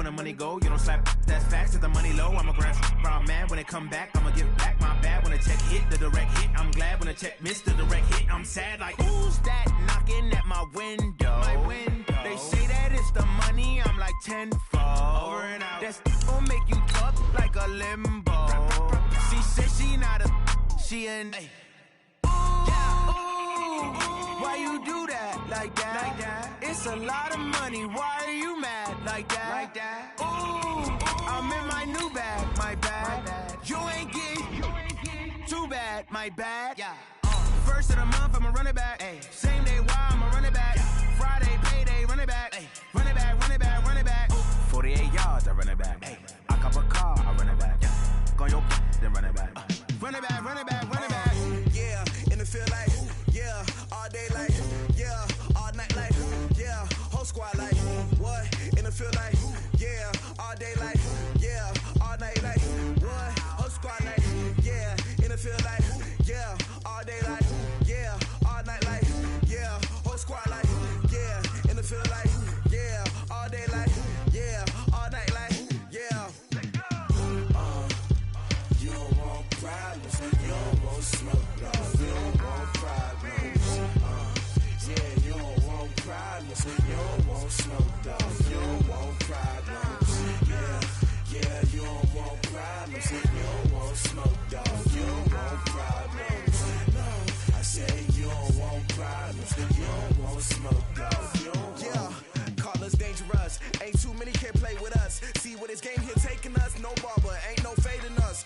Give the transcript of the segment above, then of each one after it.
when the money go. You don't slap, that's facts, at the money low. I'm a grand round man when it come back. I'ma give back my bad when the check hit, the direct hit. I'm glad when the check missed the direct hit. I'm sad like, who's that knocking at my window? They say that it's the money, I'm like tenfold. Over and out. That's gon' make you talk like a limbo. She said she not a, she an. Why you do that like that? It's a lot of money. Why are you mad like that? Ooh, I'm in my new bag, my bad. You ain't getting too bad, my bad. Yeah. First of the month, I'ma run it back. Ay. Same day, why I'ma run it back. Yeah. Friday, payday, run it back. Ay. Run it back, run it back, run it back. Ooh. 48 yards, I run it back. Ay. I cop a car, I run it back. Yeah. Go on your then run it back. Run it back, run it back, run it back. Yeah, in the field like, yeah, all day like, yeah, all night like, yeah, whole squad like, what? In the field like, yeah, all day like, yeah, all night like, what? Whole squad like, yeah, in the field like, yeah, all day like, yeah, all night like, yeah, whole squad like, yeah, in the field like, yeah, all day like, yeah, all night like, yeah. You don't want problems, you don't want smoke, you don't want problems. Yeah, you don't want problems, you don't want smoke, you don't want problems. Yeah, you don't want problems, you don't want smoke, you don't want problems. No, I say you don't want problems, you don't want smoke, you don't want. Yeah, call us dangerous, ain't too many can play with us. See where this game here taking us, no barber, ain't no fading us.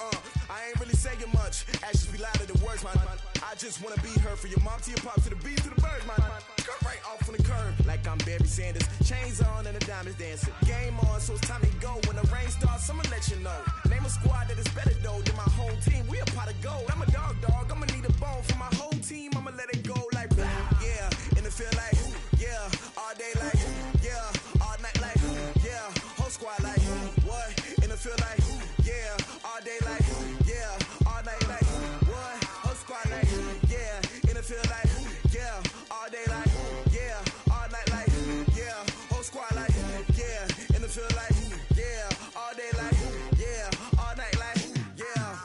I ain't really saying much, actions be louder than words, man. I just wanna be heard from your mom to your pop to the beat to the birds, man. Cut right off on the curb, like I'm Barry Sanders. Chains on and the diamonds dancing. Game on, so it's time to go. When the rain starts, I'ma let you know. Name a squad that is better though than my home team. We a pot of gold. I'm a dog, I'ma need a bone for my whole team. I'ma let it go like, yeah, in the field like, yeah, all day like, yeah, all night like, yeah, whole squad like, what? In the field like, yeah, all day like, yeah, all night like, what? Whole squad like, yeah, in the field like, yeah, all day like, yeah, all night like, yeah, whole squad like, yeah, in the field like, yeah, all day like, yeah, all night like, yeah.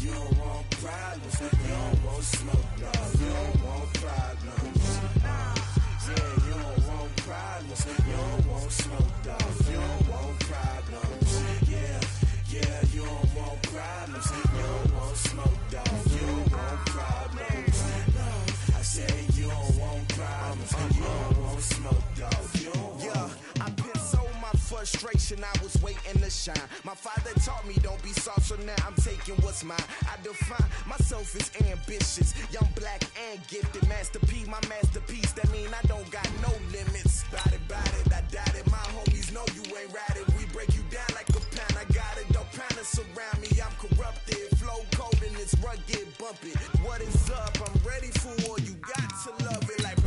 You don't want problems, you don't want smoke, no, you don't want problems. Yeah, you don't want problems, you don't want smoke, no, you don't want problems. Yeah, you don't want problems, you don't want smoke, dog, you don't want problems. No, I say you don't want problems, you don't want smoke, dog, you don't want. Yeah, I pissed so my frustration, I was waiting to shine. My father taught me don't be soft, so now I'm taking what's mine. I define myself as ambitious, young, black, and gifted. Master P, my masterpiece, that mean I don't got no limits. Bout it, I doubt it, my homies know you ain't ratted. We break you down like a pound, I got it, don't panic surround me, I'm corrupted. Flow cold and it's rugged, bumpy. What is up, I'm ready for war, you got to love it like,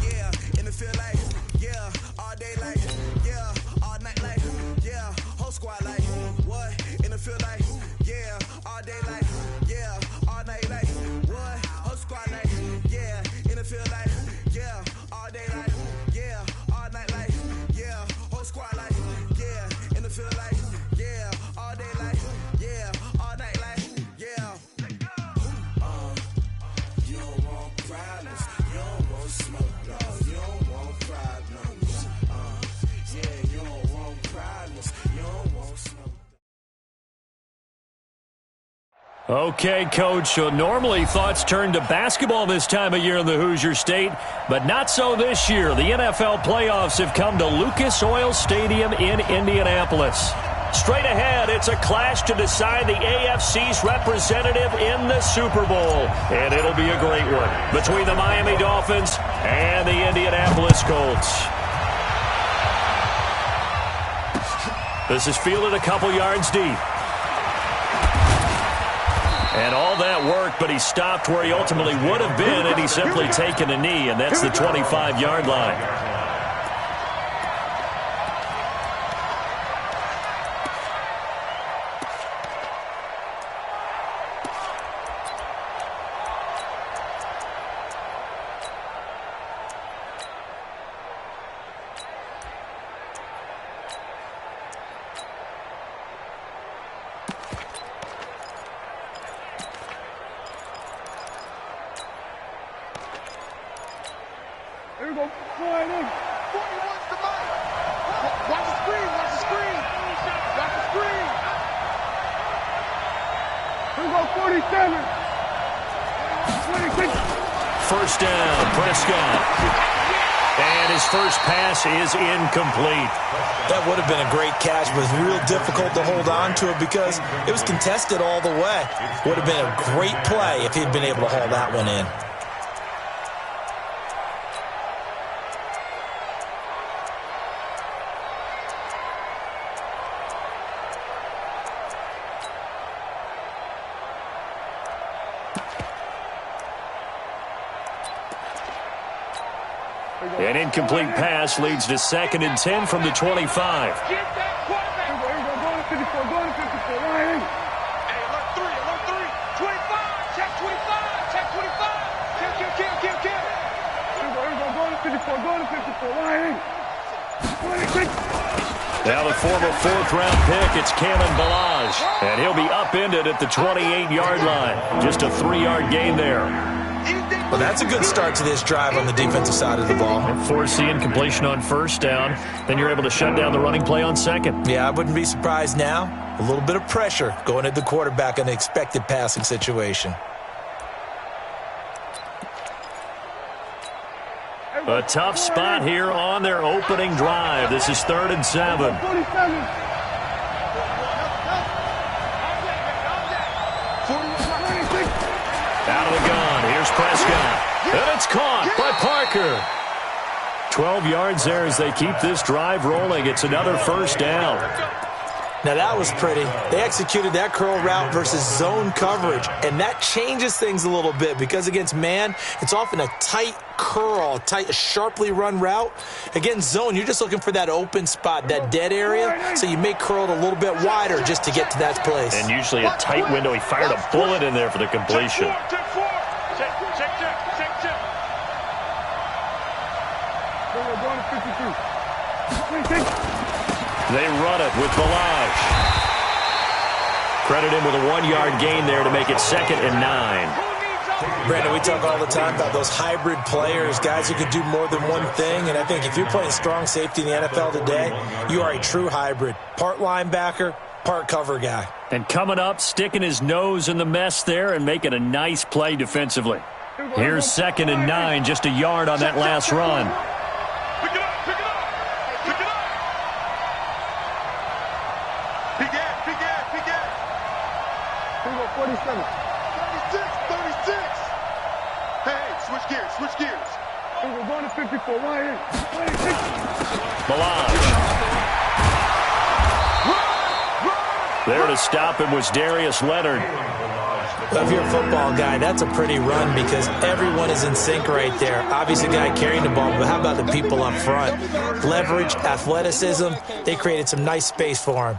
yeah, in the field like, yeah, all day like, yeah, all night like, yeah, whole squad like, what? In the field like, yeah, all day like, yeah, all night like, what? Whole squad like, yeah, in the field like, yeah, all day like, yeah, all night like, yeah, whole squad like, yeah, in the field like, yeah, all day like, yeah, all night like, yeah. You don't want problems, you don't want smoke, no, you don't want problems. Yeah, you don't want problems, you don't want smoke. Okay, Coach, so normally thoughts turn to basketball this time of year in the Hoosier State, but not so this year. The NFL playoffs have come to Lucas Oil Stadium in Indianapolis. Straight ahead, it's a clash to decide the AFC's representative in the Super Bowl, and it'll be a great one between the Miami Dolphins and the Indianapolis Colts. This is fielded a couple yards deep. And all that work, but he stopped where he ultimately would have been had he simply taken a knee, and that's the 25-yard line. 41's the mic. Watch the screen. Watch the screen. Watch the screen. Here we go, 47. 26. First down, Prescott. And his first pass is incomplete. That would have been a great catch, but it was real difficult to hold on to it because it was contested all the way. Would have been a great play if he'd been able to haul that one in. An incomplete pass leads to 2nd and 10 from the 25. Get that quarterback. Go to 54. Go to 54. Ryan. Hey, alert 3. Alert 3. 25. Check 25. Check 25. Kill. Here we go. Go to 54. Go to 54. Ryan. 26. Now the former 4th-round pick, it's Kalen Ballage. And he'll be upended at the 28-yard line. Just a 3-yard gain there. Well, that's a good start to this drive on the defensive side of the ball. Force the incompletion on first down. Then you're able to shut down the running play on second. Yeah, I wouldn't be surprised now. A little bit of pressure going at the quarterback in the expected passing situation. A tough spot here on their opening drive. This is 3rd and 7. 47. Out of the gun. Here's Prescott. And it's caught by Parker. 12 yards there as they keep this drive rolling. It's another first down. Now, that was pretty. They executed that curl route versus zone coverage, and that changes things a little bit because against man, it's often a tight curl, tight, sharply run route. Against zone, you're just looking for that open spot, that dead area, so you may curl it a little bit wider just to get to that place. And usually a tight window. He fired a bullet in there for the completion. Check. Go to 52. 26. They run it with Ballage. Credit him with a 1-yard gain there to make it 2nd and 9. Brandon, we talk all the time about those hybrid players, guys who can do more than one thing. And I think if you're playing strong safety in the NFL today, you are a true hybrid. Part linebacker, part cover guy. And coming up, sticking his nose in the mess there and making a nice play defensively. Here's 2nd and 9, just a yard on that last run. Pick it up. Peek at. Here we go, 47. 36. Hey, switch gears. Here we go, going to 54. Ryan. 26. Ballage. There to stop him was Darius Leonard. If you're a football guy, that's a pretty run because everyone is in sync right there. Obviously, a guy carrying the ball, but how about the people up front? Leverage, athleticism, they created some nice space for him.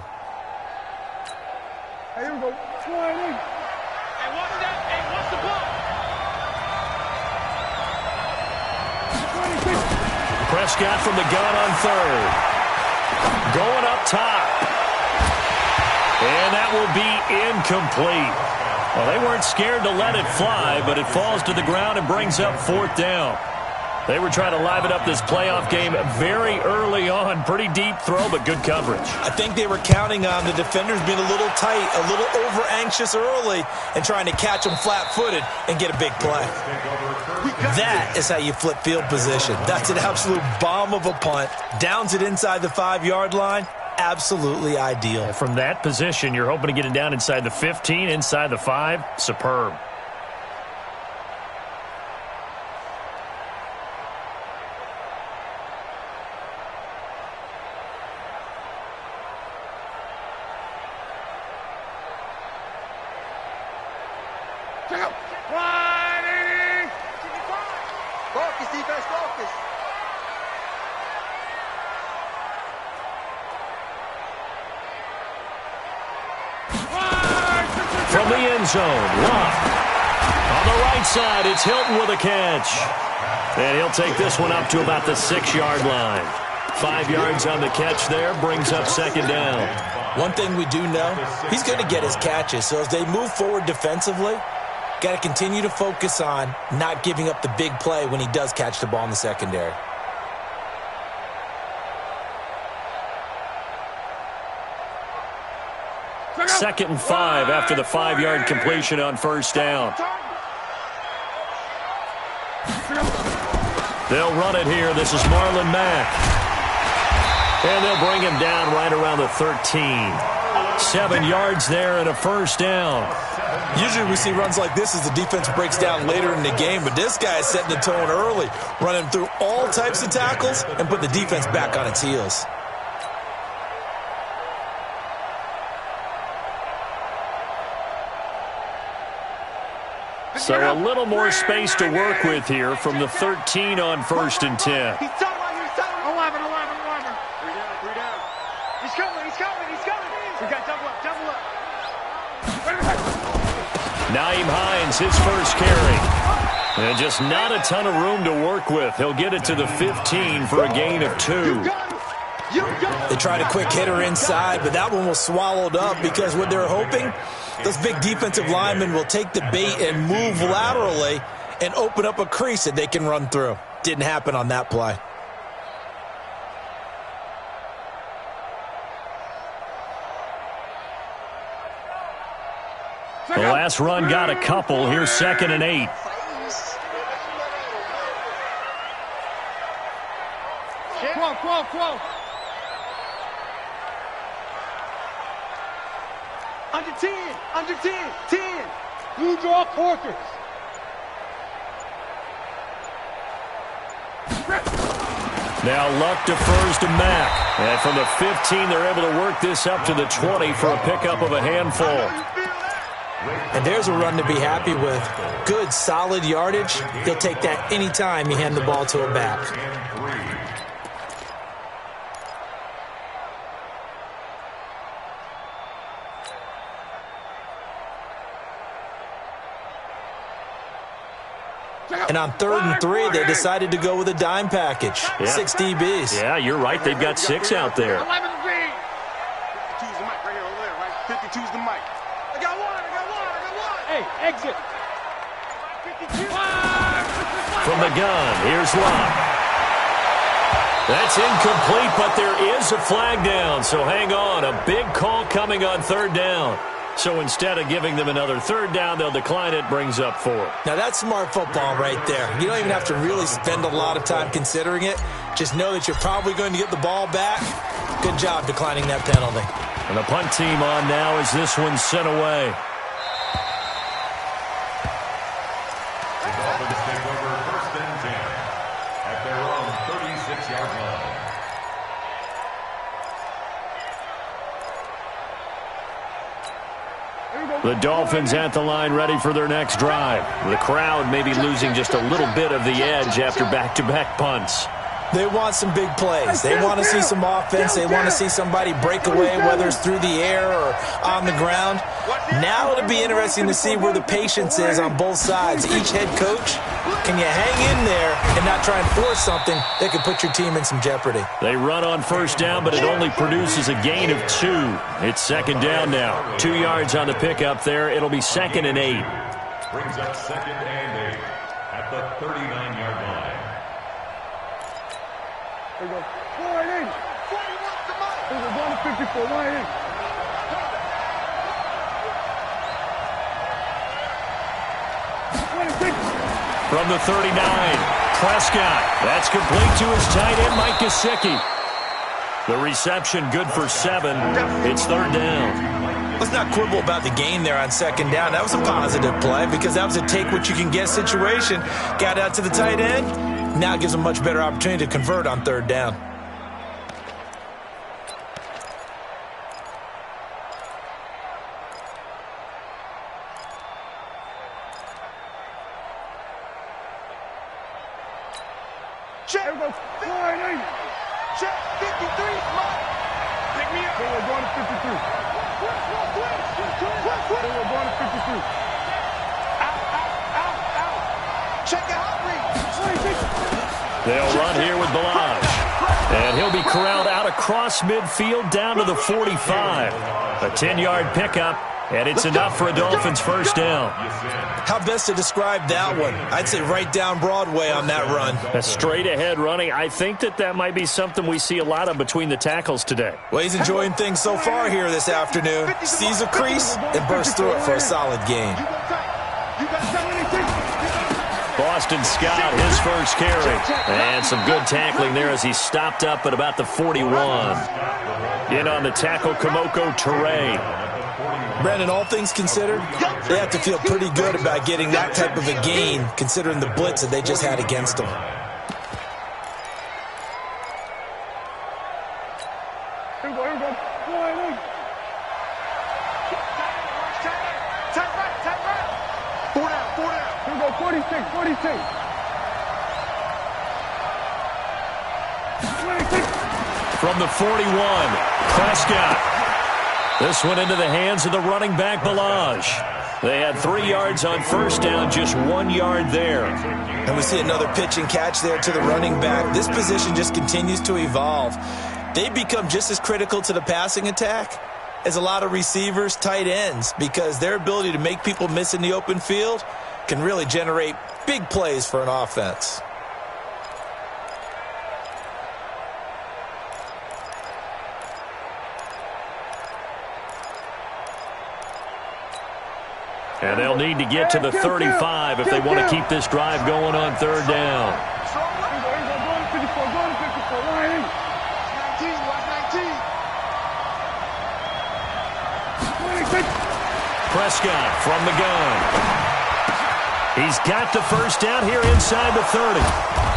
Here we go. Hey, what's the ball? 26. Prescott from the gun on 3rd. Going up top. And that will be incomplete. Well, they weren't scared to let it fly, but it falls to the ground and brings up 4th down. They were trying to liven up this playoff game very early on. Pretty deep throw, but good coverage. I think they were counting on the defenders being a little tight, a little over-anxious early, and trying to catch them flat-footed and get a big play. That is how you flip field position. That's an absolute bomb of a punt. Downs it inside the 5-yard line. Absolutely ideal. From that position, you're hoping to get it down inside the 15, inside the 5. Superb. Check out. 180. Focus, defense, focus. From the end zone, Locke. On the right side, it's Hilton with a catch. And he'll take this one up to about the 6-yard line. 5 yards on the catch there, brings up 2nd down. One thing we do know, he's going to get his catches. So as they move forward defensively, got to continue to focus on not giving up the big play when he does catch the ball in the secondary. 2nd and 5 after the 5-yard completion on first down. They'll run it here. This is Marlon Mack. And they'll bring him down right around the 13. 7 yards there and a first down. Usually we see runs like this as the defense breaks down later in the game, but this guy is setting the tone early, running through all types of tackles and put the defense back on its heels. So a little more space to work with here from the 13 on 1st and 10. He's coming. 11. 3 down. He's coming. We got double up. Naeem Hines, his first carry. And just not a ton of room to work with. He'll get it to the 15 for a gain of 2. They tried a quick hitter inside, but that one was swallowed up because what they're hoping, those big defensive linemen will take the bait and move laterally and open up a crease that they can run through. Didn't happen on that play. The last run got a couple. Here's 2nd and 8. Quo. Under 10. Blue draw quarters. Now Luck defers to Mack. And from the 15, they're able to work this up to the 20 for a pickup of a handful. And there's a run to be happy with. Good, solid yardage. He'll take that anytime you hand the ball to a back. And on 3rd and 3, they decided to go with a dime package. Yeah. 6 DBs. Yeah, you're right. They've got 6 out there. 11 feet. 52's the mic right here over there, right? 52's the mic. I got one. Hey, exit. 52. From the gun, here's Luck. That's incomplete, but there is a flag down. So hang on. A big call coming on 3rd down. So instead of giving them another 3rd down, they'll decline it, brings up 4. Now, that's smart football right there. You don't even have to really spend a lot of time considering it. Just know that you're probably going to get the ball back. Good job declining that penalty. And the punt team on now as this one's sent away. The Dolphins take over 1st and 10 at their own 36-yard line. The Dolphins at the line ready for their next drive. The crowd may be losing just a little bit of the edge after back-to-back punts. They want some big plays. They want to see some offense. They want to see somebody break away, whether it's through the air or on the ground. Now it'll be interesting to see where the patience is on both sides. Each head coach, can you hang in there and not try and force something that could put your team in some jeopardy? They run on 1st down, but it only produces a gain of 2. It's 2nd down now. 2 yards on the pickup there. It'll be 2nd and 8. Brings up 2nd and 8 at the 39-yard line. There you go. Wide in. There you go. Going to 54. Wide in. From the 39, Prescott. That's complete to his tight end, Mike Gesicki. The reception good for 7. It's 3rd down. Let's not quibble about the gain there on 2nd down. That was a positive play because that was a take-what-you-can-get situation. Got out to the tight end. Now it gives them a much better opportunity to convert on 3rd down. There we go. Wide in. Check 53. Pick me up. They were going to 53. They were going to 53. Out. Check it out, Reed. They'll run here with Balaj. And he'll be corralled out across midfield down to the 45. A 10-yard pickup. And it's enough for a Dolphins first down. How best to describe that one? I'd say right down Broadway on that run. A straight-ahead running. I think that might be something we see a lot of between the tackles today. Well, he's enjoying things so far here this afternoon. Sees a crease and bursts through it for a solid gain. Boston Scott, his first carry. And some good tackling there as he stopped up at about the 41. In on the tackle, Kamoko Toure. Brandon, all things considered, they have to feel pretty good about getting that type of a gain, considering the blitz that they just had against them. Here we go. Tight right. 4 down. Here we go, 46. 26. From the 41, Prescott. This one into the hands of the running back, Balaj. They had 3 yards on first down, just 1 yard there. And we see another pitch and catch there to the running back. This position just continues to evolve. They become just as critical to the passing attack as a lot of receivers, tight ends, because their ability to make people miss in the open field can really generate big plays for an offense. And they'll need to get to the 35 if they want to keep this drive going on third down. Prescott from the gun. He's got the first down here inside the 30.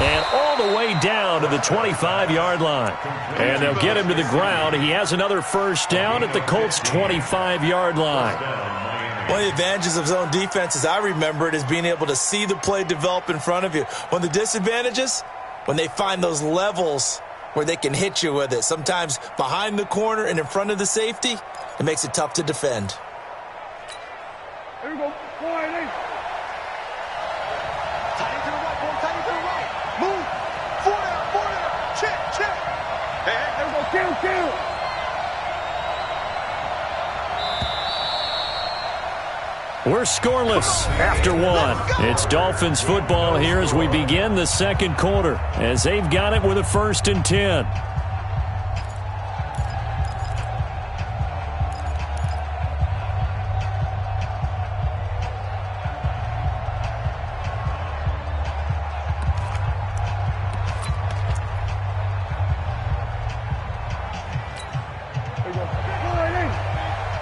And all the way down to the 25-yard line. And they'll get him to the ground. He has another first down at the Colts' 25-yard line. One of the advantages of zone defense, as I remember it, is being able to see the play develop in front of you. One of the disadvantages, when they find those levels where they can hit you with it, sometimes behind the corner and in front of the safety, it makes it tough to defend. Here we go. Wide eight. Tight to the right. Move. 4 down. Check. Hey. Here we go. Kill. We're scoreless after one. It's Dolphins football here as we begin the second quarter, as they've got it with a 1st and 10.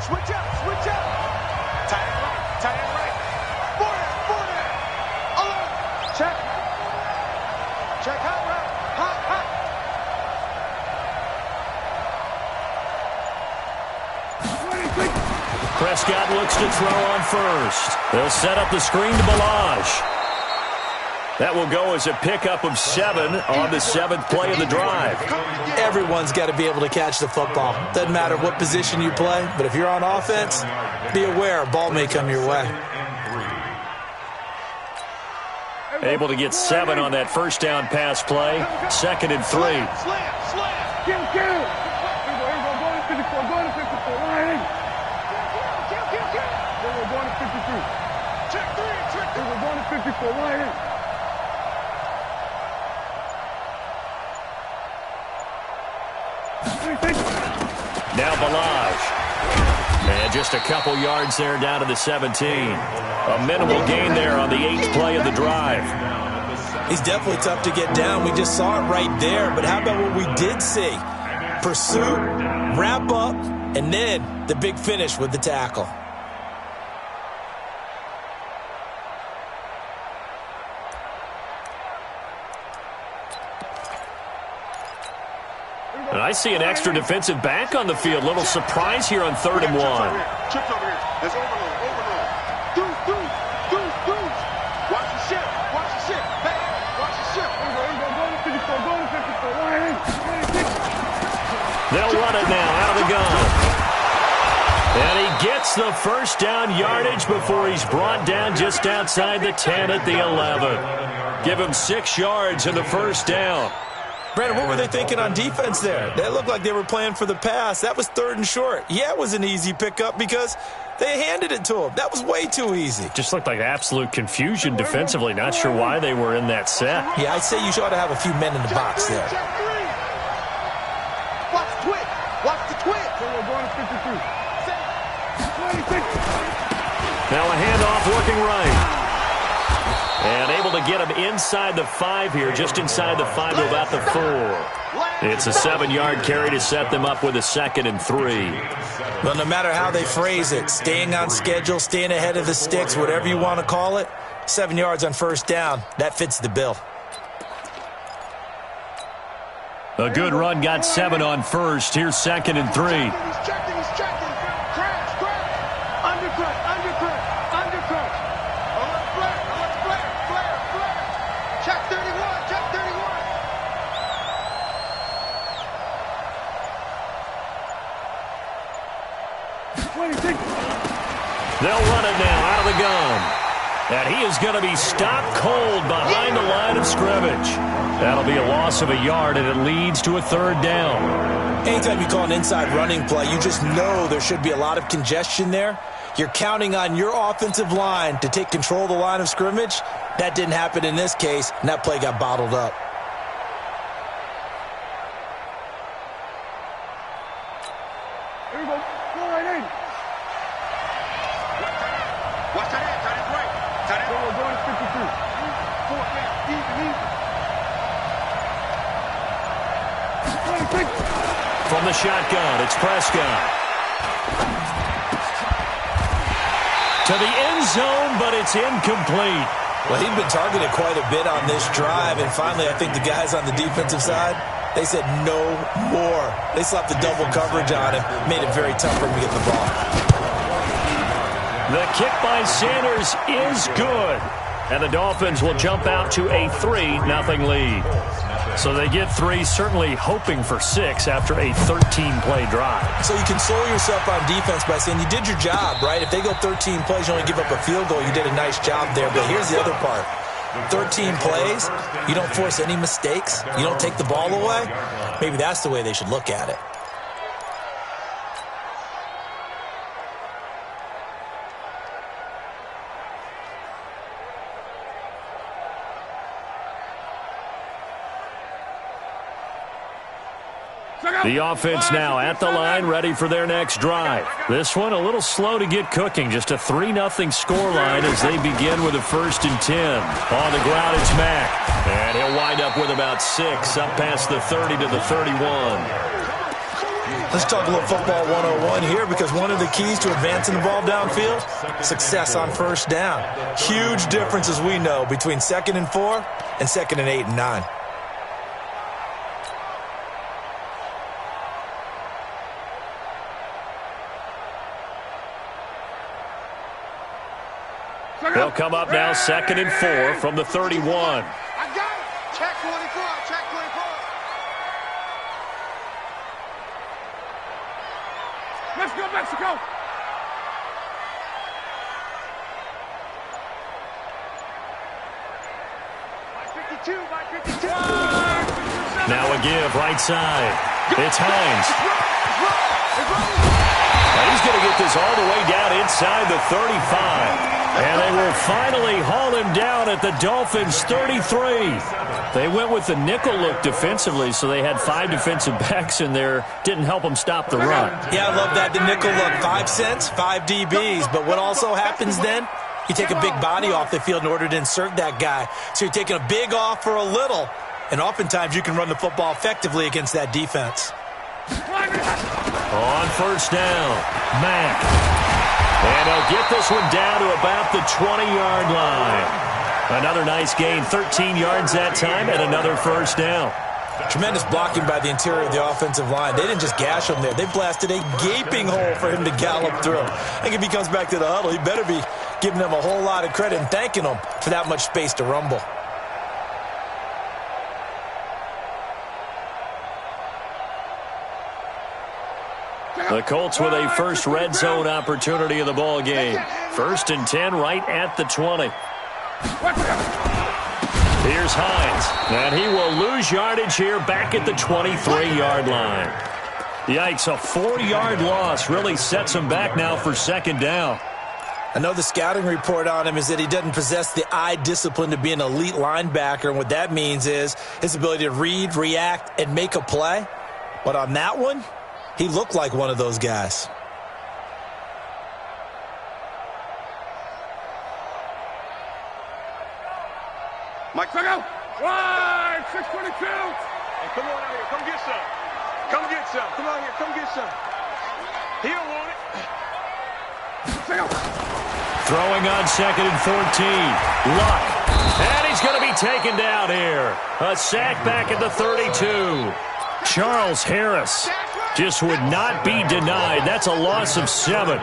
Switch out. Tight end right. 4 down. Alone. Check. Hot route. Prescott looks to throw on first. They'll set up the screen to Balaj. That will go as a pickup of 7 on the 7th play of the drive. Everyone's got to be able to catch the football. Doesn't matter what position you play, but if you're on offense, be aware a ball may come your way. Able to get 7 on that first down pass play. 2nd and 3. Slam. Kill. Here we go. Going to 54. Line. Kill. We're going to 53. Check 3. We're going to 54. Line. Now Balaj. And just a couple yards there down to the 17. A minimal gain there on the 8th play of the drive. He's definitely tough to get down. We just saw it right there. But how about what we did see? Pursuit, wrap up, and then the big finish with the tackle. And I see an extra defensive back on the field. Little surprise here on 3rd and 1. Chips over here. There's overload. Deuce. Watch the ship. Hey, watch the ship. Going to 54. Line. They'll run it now out of the gun. And he gets the first down yardage before he's brought down just outside the 10 at the 11. Give him 6 yards in the first down. Brandon, what were they thinking on defense there? They looked like they were playing for the pass. That was 3rd and short. Yeah, it was an easy pickup because they handed it to him. That was way too easy. Just looked like absolute confusion defensively. Not sure why they were in that set. Yeah, I'd say you ought to have a few men in the box there. Watch the twitch. Watch the twitch. So we're going to 52. 26. Now a handoff working right. And able to get him inside the 5 here, just inside the 5 to about the 4. It's a 7-yard carry to set them up with a 2nd and 3. Well, no matter how they phrase it, staying on schedule, staying ahead of the sticks, whatever you want to call it, 7 yards on 1st down, that fits the bill. A good run got 7 on 1st. Here's 2nd and 3. He's checking. Crash. Undercut. Flare. Check 31. They'll run it now out of the gun. And he is going to be stopped cold behind the line of scrimmage. That'll be a loss of a yard, and it leads to a 3rd down. Anytime you call an inside running play, you just know there should be a lot of congestion there. You're counting on your offensive line to take control of the line of scrimmage. That didn't happen in this case, and that play got bottled up. Here we go. Go right in. Watch that end. Tight end right. So we're going to 52. 4 down. Easy. 26. From the shotgun, it's Prescott. To the end zone, but it's incomplete. Well, he'd been targeted quite a bit on this drive, and finally I think the guys on the defensive side, they said no more. They slapped the double coverage on him, made it very tough for him to get the ball. The kick by Sanders is good. And the Dolphins will jump out to a 3-0 lead. So they get 3, certainly hoping for 6 after a 13-play drive. So you console yourself on defense by saying you did your job, right? If they go 13 plays, you only give up a field goal, you did a nice job there. But here's the other part. 13 plays, you don't force any mistakes, you don't take the ball away. Maybe that's the way they should look at it. The offense now at the line, ready for their next drive. This one a little slow to get cooking. Just a 3-0 scoreline as they begin with a 1st and 10. On the ground, it's Mack. And he'll wind up with about 6, up past the 30 to the 31. Let's talk a little football 101 here, because one of the keys to advancing the ball downfield, success on 1st down. Huge difference, as we know, between 2nd and 4 and 2nd and 8 and 9. They'll come up now 2nd and 4 from the 31. I got it. Check 24. Check 24. Let's go, Mexico. By 52. Now a give right side. It's Hines. And he's going to get this all the way down inside the 35. And they will finally haul him down at the Dolphins' 33. They went with the nickel look defensively, so they had 5 defensive backs in there. Didn't help them stop the run. Yeah, I love that, the nickel look. 5 cents, 5 DBs. But what also happens then, you take a big body off the field in order to insert that guy. So you're taking a big off for a little, and oftentimes you can run the football effectively against that defense. On 1st down, Mack. And he'll get this one down to about the 20-yard line. Another nice gain, 13 yards that time, and another 1st down. Tremendous blocking by the interior of the offensive line. They didn't just gash him there. They blasted a gaping hole for him to gallop through. I think if he comes back to the huddle, he better be giving them a whole lot of credit and thanking them for that much space to rumble. The Colts with a first red zone opportunity of the ball game. 1st and 10 right at the 20. Here's Here's Hines. And he will lose yardage here back at the 23-yard line. Yikes, a 4-yard loss really sets him back now for second down. I know the scouting report on him is that he doesn't possess the eye discipline to be an elite linebacker, and what that means is his ability to read, react, and make a play. But on that one, he looked like one of those guys. Mike, check out. Wide, 622. Hey, come on out here. Come get some. Come get some. Come on here. Come get some. He don't want it. Check out. Throwing on 2nd and 14. Luck. And he's going to be taken down here. A sack back at the 32. Charles Harris just would not be denied. That's a loss of 7.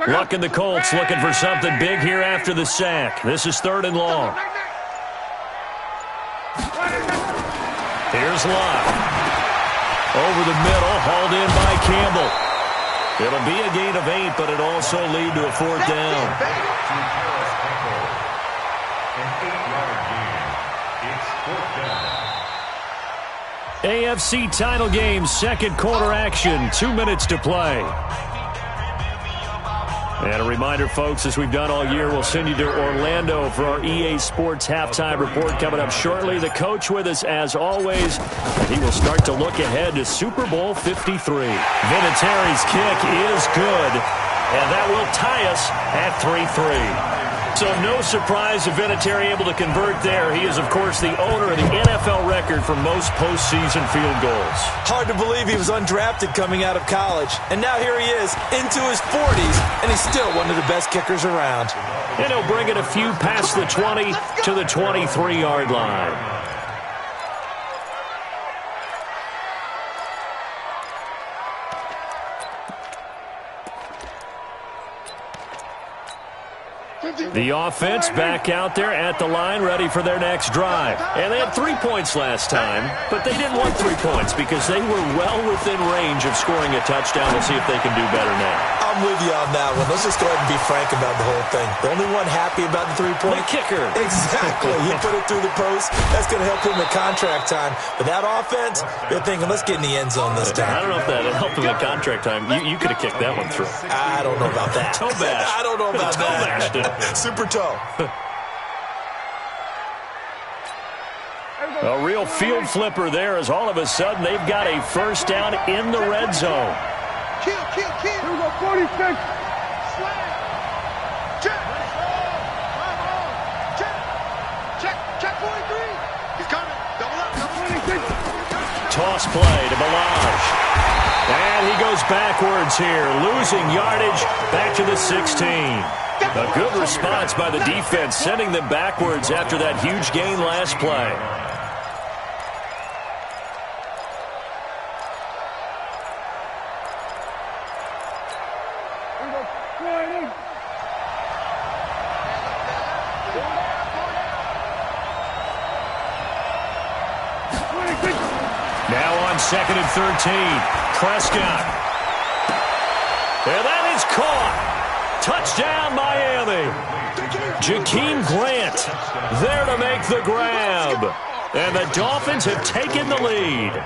Luck and the Colts looking for something big here after the sack. This is 3rd and long. Here's Luck. Over the middle, hauled in by Campbell. It'll be a gain of 8, but it'll also lead to a 4th down. AFC title game, 2nd quarter action, 2 minutes to play. And a reminder, folks, as we've done all year, we'll send you to Orlando for our EA Sports halftime report coming up shortly. The coach with us, as always, and he will start to look ahead to Super Bowl 53. Vinatieri's kick is good, and that will tie us at 3-3. So no surprise if Vinatieri able to convert there. He is, of course, the owner of the NFL record for most postseason field goals. Hard to believe he was undrafted coming out of college. And now here he is into his 40s, and he's still one of the best kickers around. And he'll bring it a few past the 20 to the 23-yard line. The offense back out there at the line, ready for their next drive. And they had 3 points last time, but they didn't want 3 points because they were well within range of scoring a touchdown. We'll see if they can do better now. I'm with you on that one. Let's just go ahead and be frank about the whole thing. The only one happy about the 3-point? The kicker. Exactly. He put it through the post. That's going to help him at contract time. But that offense, they're thinking, let's get in the end zone this time. I don't know if that helped him at contract time. You could have kicked that one through. I don't know about that. Toe bash. I don't know about toe that. Bashed it. Super toe. A real field flipper there as all of a sudden they've got a first down in the red zone. Kill. Here we go, 46. Slam. Check. Check 43. He's coming. Double up. 26. Toss play to Balaj. And he goes backwards here, losing yardage back to the 16. A good response by the defense, sending them backwards after that huge gain last play. Now on 2nd and 13, Prescott. And that is caught. Touchdown, Miami. Jakeem Grant there to make the grab. And the Dolphins have taken the lead.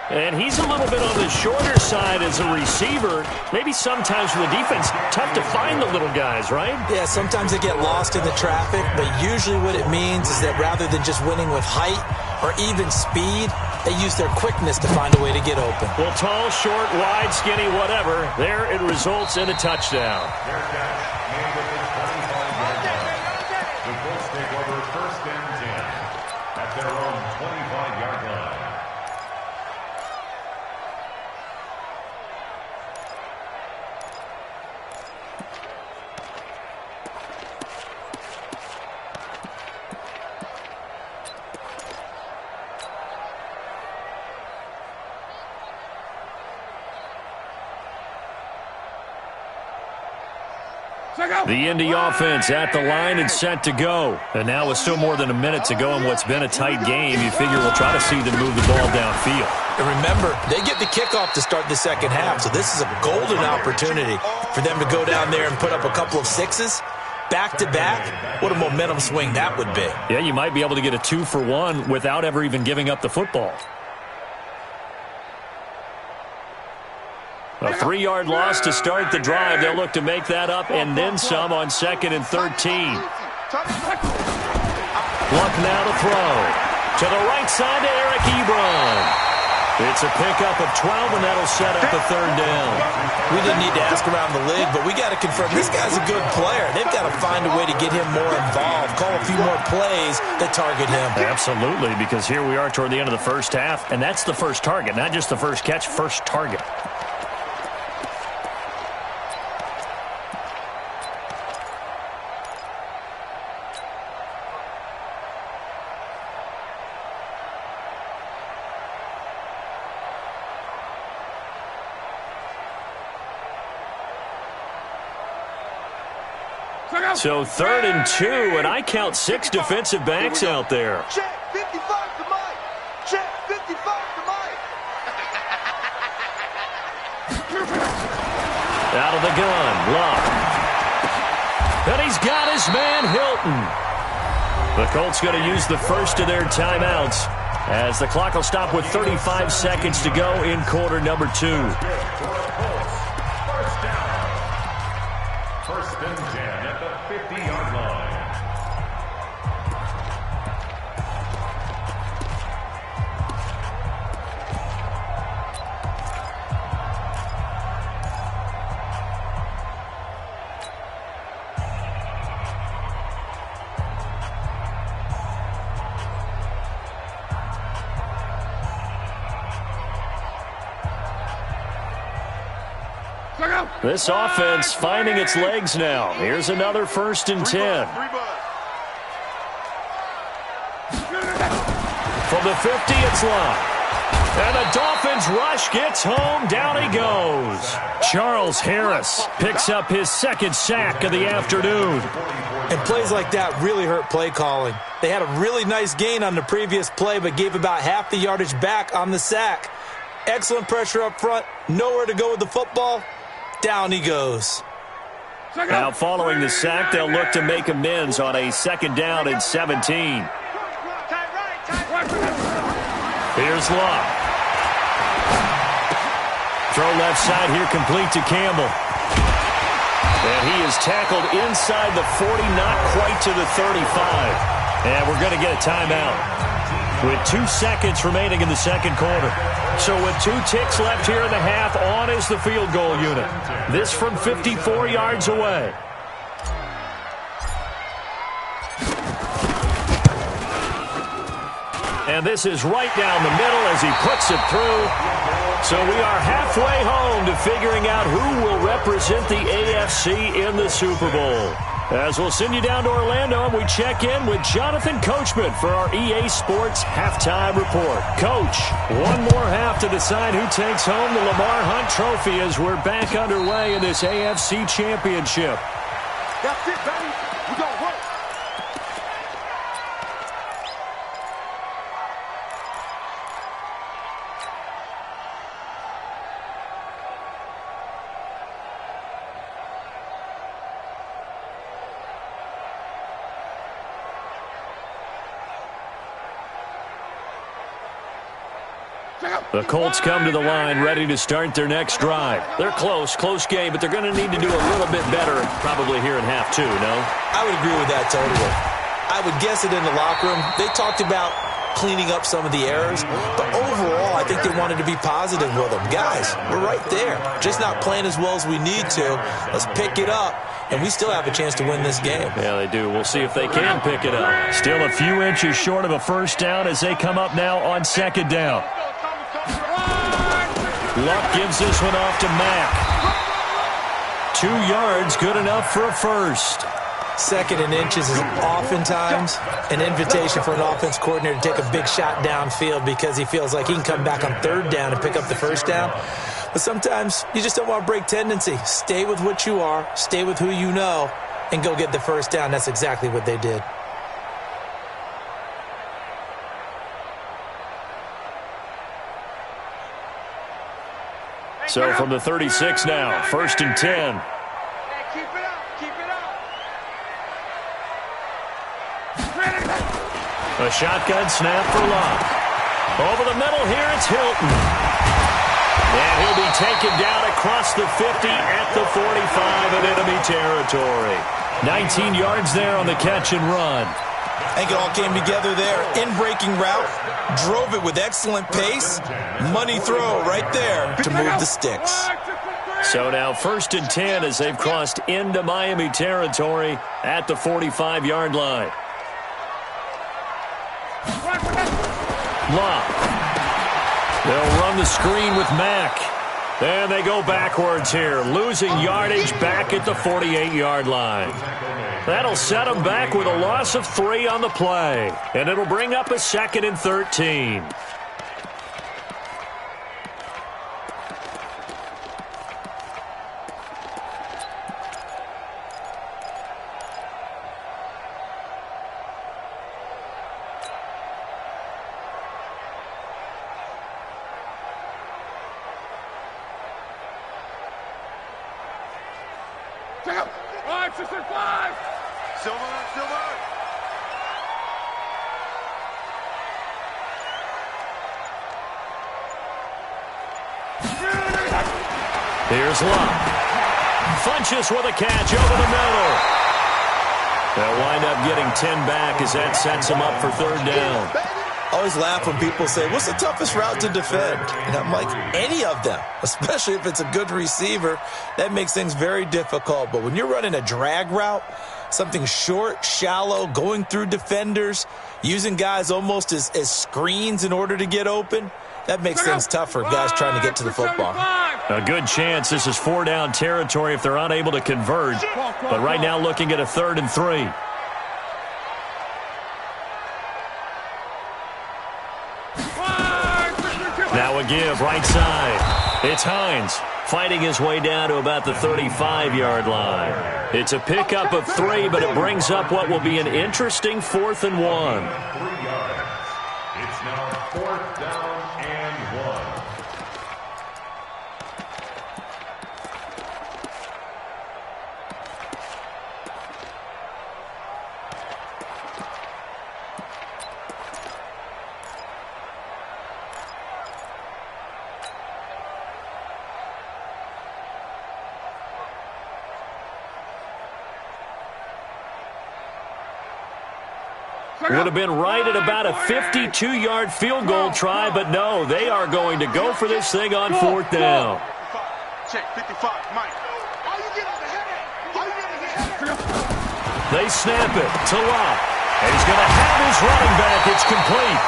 And he's a little bit on the shorter side as a receiver. Maybe sometimes for the defense, tough to find the little guys, right? Yeah, sometimes they get lost in the traffic, but usually what it means is that rather than just winning with height or even speed, they use their quickness to find a way to get open. Well, tall, short, wide, skinny, whatever, there it results in a touchdown. Their catch made at the 25-yard line. The Colts take over 1st and 10 at their own 25-yard line. The Indy offense at the line and set to go. And now with still more than a minute to go in what's been a tight game, you figure we'll try to see them move the ball downfield. And remember, they get the kickoff to start the second half, so this is a golden opportunity for them to go down there and put up a couple of sixes. Back-to-back, what a momentum swing that would be. Yeah, you might be able to get a 2-for-1 without ever even giving up the football. A 3-yard loss to start the drive. They'll look to make that up and then some on 2nd and 13. Luck now to throw. To the right side to Eric Ebron. It's a pickup of 12, and that'll set up the 3rd down. We didn't need to ask around the league, but we got to confirm this guy's a good player. They've got to find a way to get him more involved, call a few more plays that target him. Absolutely, because here we are toward the end of the first half, and that's the first target, not just the first catch, first target. So 3rd and 2, and I count 6 defensive backs out there. Check 55 to Mike. Check 55 to Mike. Out of the gun, Luck. And he's got his man, Hilton. The Colts going to use the first of their timeouts as the clock will stop with 35 seconds to go in quarter number 2. First and 10 at the 50-yard line. This offense finding its legs now. Here's another 1st and 10. From the 50, it's Luck. And the Dolphins rush gets home. Down he goes. Charles Harris picks up his 2nd sack of the afternoon. And plays like that really hurt play calling. They had a really nice gain on the previous play, but gave about half the yardage back on the sack. Excellent pressure up front. Nowhere to go with the football. Down he goes. Now following the sack, they'll look to make amends on a 2nd down and 17. Here's Luck. Throw left side here complete to Campbell. And he is tackled inside the 40, not quite to the 35. And we're going to get a timeout with 2 seconds remaining in the 2nd quarter. So with 2 ticks left here in the half, on is the field goal unit. This from 54 yards away. And this is right down the middle as he puts it through. So we are halfway home to figuring out who will represent the AFC in the Super Bowl. As we'll send you down to Orlando, and we check in with Jonathan Coachman for our EA Sports Halftime Report. Coach, one more half to decide who takes home the Lamar Hunt Trophy as we're back underway in this AFC Championship. That's it, baby. We got to work. The Colts come to the line ready to start their next drive. They're close game, but they're going to need to do a little bit better probably here in half 2, no? I would agree with that totally. I would guess it in the locker room. They talked about cleaning up some of the errors, but overall I think they wanted to be positive with them. Guys, we're right there. Just not playing as well as we need to. Let's pick it up, and we still have a chance to win this game. Yeah, they do. We'll see if they can pick it up. Still a few inches short of a 1st down as they come up now on 2nd down. Luck gives this one off to Mack. 2 yards, good enough for a 1st. 2nd and inches is oftentimes an invitation for an offense coordinator to take a big shot downfield because he feels like he can come back on 3rd down and pick up the 1st down. But sometimes you just don't want to break tendency. Stay with what you are. Stay with who you know. and go get the first down. That's exactly what they did. So from the 36 now, 1st and 10. Hey, keep it up. Keep it up. A shotgun snap for Locke. Over the middle here, it's Hilton. And he'll be taken down across the 50 at the 45 in enemy territory. 19 yards there on the catch and run. I think it all came together there. In-breaking route, drove it with excellent pace. Money throw right there to move the sticks. So now 1st and 10 as they've crossed into Miami territory at the 45-yard line. Locke. They'll run the screen with Mack. And they go backwards here, losing yardage back at the 48-yard line. That'll set them back with a loss of 3 on the play. And it'll bring up a 2nd and 13. All right, 6 and 5. Silver. Here's Locke. Funches with a catch over the middle. They'll wind up getting 10 back as that sets them up for 3rd down. I always laugh when people say, what's the toughest route to defend? And I'm like, any of them, especially if it's a good receiver. That makes things very difficult. But when you're running a drag route, something short, shallow, going through defenders, using guys almost as screens in order to get open, that makes things tough for guys trying to get to the football. A good chance this is 4-down territory if they're unable to convert. But right now looking at a 3rd and 3. Now a give right side. It's Hines fighting his way down to about the 35-yard line. It's a pickup of 3, but it brings up what will be an interesting 4th and 1. 3 yards. It's now 4th down and 1. Would have been right at about a 52-yard field goal try, but no, they are going to go for this thing on 4th down. Check 55, Mike. They snap it to Locke. And he's going to have his running back. It's complete.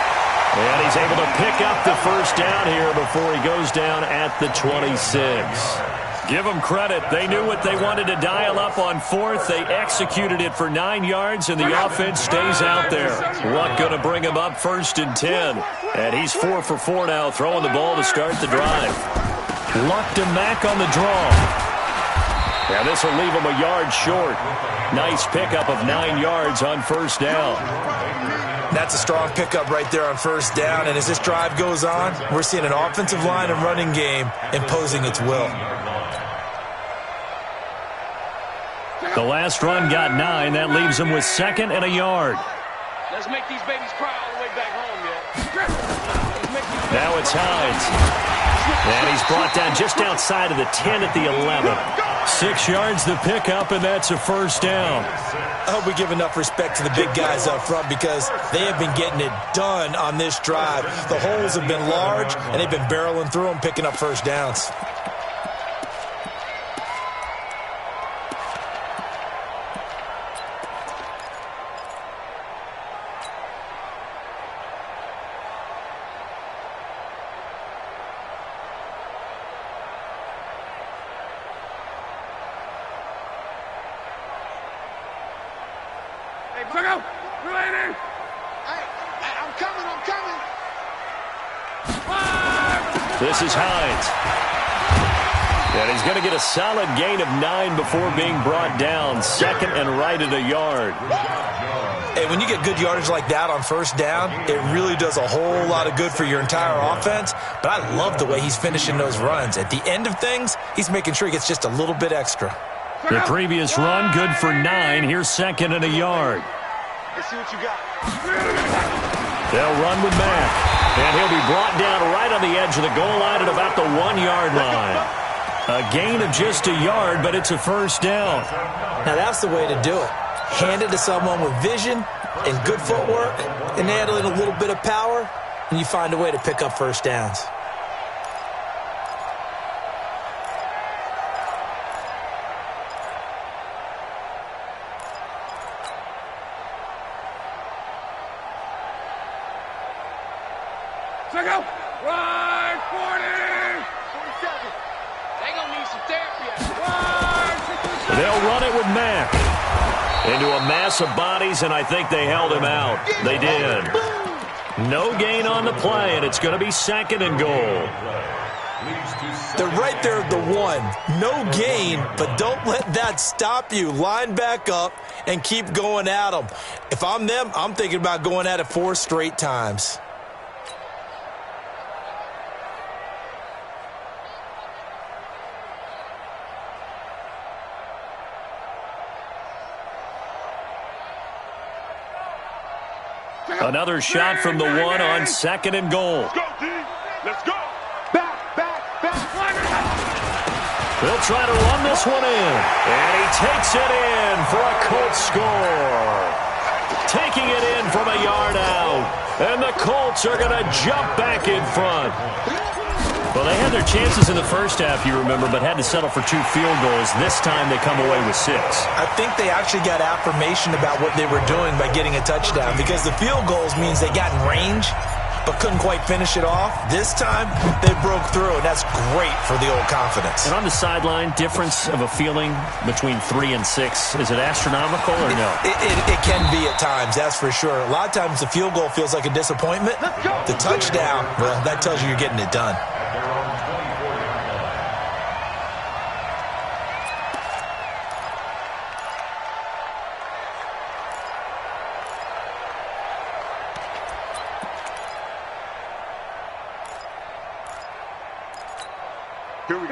And he's able to pick up the 1st down here before he goes down at the 26. Give them credit. They knew what they wanted to dial up on 4th. They executed it for 9 yards, and the offense stays out there. Luck going to bring him up 1st and 10. And he's 4 for 4 now, throwing the ball to start the drive. Luck to Mack on the draw. Now this will leave him a yard short. Nice pickup of 9 yards on 1st down. That's a strong pickup right there on 1st down. And as this drive goes on, we're seeing an offensive line and running game imposing its will. The last run got 9. That leaves him with 2nd and a yard. Let's make these babies cry all the way back home, yeah. Now it's Hines. And he's brought down just outside of the 10 at the 11. 6 yards the pickup, and that's a 1st down. I hope we give enough respect to the big guys up front because they have been getting it done on this drive. The holes have been large, and they've been barreling through them, picking up 1st downs. This is Hines. And he's going to get a solid gain of 9 before being brought down. Second and right at a yard. Hey, when you get good yardage like that on first down, it really does a whole lot of good for your entire offense. But I love the way he's finishing those runs. At the end of things, he's making sure he gets just a little bit extra. The previous run, good for 9. Here's second and a yard. Let's see what you got. They'll run with Mack. And he'll be brought down right on the edge of the goal line at about the 1-yard line. A gain of just a yard, but it's a first down. Now that's the way to do it. Hand it to someone with vision and good footwork and add in a little bit of power, and you find a way to pick up first downs. Check out. Right, 40. 47. They gonna need some therapy. They'll run it with Mack. Into a mass of bodies, and I think they held him out. They did. No gain on the play, and it's going to be second and goal. They're right there at the 1. No gain, but don't let that stop you. Line back up and keep going at them. If I'm them, I'm thinking about going at it 4 straight times. Another shot from the 1 on second and goal. Let's go, D. Let's go. Back. They'll try to run this one in. And he takes it in for a Colts score. Taking it in from a yard out. And the Colts are going to jump back in front. Well, they had their chances in the first half, you remember, but had to settle for 2 field goals. This time they come away with 6. I think they actually got affirmation about what they were doing by getting a touchdown, because the field goals means they got in range but couldn't quite finish it off. This time they broke through, and that's great for the old confidence. And on the sideline, difference of a feeling between 3 and 6, is it astronomical or no? It can be at times, that's for sure. A lot of times the field goal feels like a disappointment. The touchdown, well, that tells you you're getting it done.